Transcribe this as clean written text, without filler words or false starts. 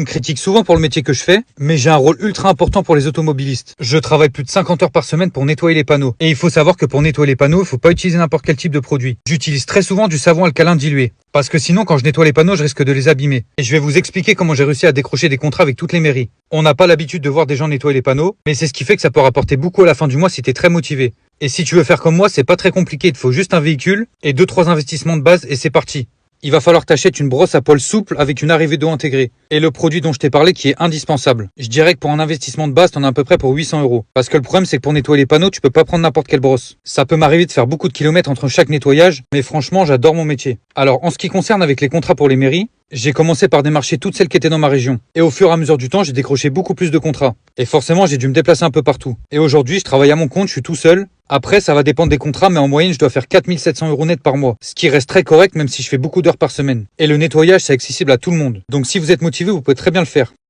On me critique souvent pour le métier que je fais, mais j'ai un rôle ultra important pour les automobilistes. Je travaille plus de 50 heures par semaine pour nettoyer les panneaux. Et il faut savoir que pour nettoyer les panneaux, il faut pas utiliser n'importe quel type de produit. J'utilise très souvent du savon alcalin dilué. Parce que sinon, quand je nettoie les panneaux, je risque de les abîmer. Et je vais vous expliquer comment j'ai réussi à décrocher des contrats avec toutes les mairies. On n'a pas l'habitude de voir des gens nettoyer les panneaux, mais c'est ce qui fait que ça peut rapporter beaucoup à la fin du mois si t'es très motivé. Et si tu veux faire comme moi, c'est pas très compliqué, il te faut juste un véhicule et 2-3 investissements de base et c'est parti. Il va falloir que t'achètes une brosse à poils souple avec une arrivée d'eau intégrée. Et le produit dont je t'ai parlé qui est indispensable. Je dirais que pour un investissement de base, t'en as à peu près pour 800 euros. Parce que le problème, c'est que pour nettoyer les panneaux, tu peux pas prendre n'importe quelle brosse. Ça peut m'arriver de faire beaucoup de kilomètres entre chaque nettoyage, mais franchement, j'adore mon métier. Alors, en ce qui concerne avec les contrats pour les mairies, j'ai commencé par démarcher toutes celles qui étaient dans ma région. Et au fur et à mesure du temps, j'ai décroché beaucoup plus de contrats. Et forcément, j'ai dû me déplacer un peu partout. Et aujourd'hui, je travaille à mon compte, je suis tout seul. Après, ça va dépendre des contrats, mais en moyenne, je dois faire 4700 euros net par mois. Ce qui reste très correct, même si je fais beaucoup d'heures par semaine. Et le nettoyage, c'est accessible à tout le monde. Donc si vous êtes motivé, vous pouvez très bien le faire.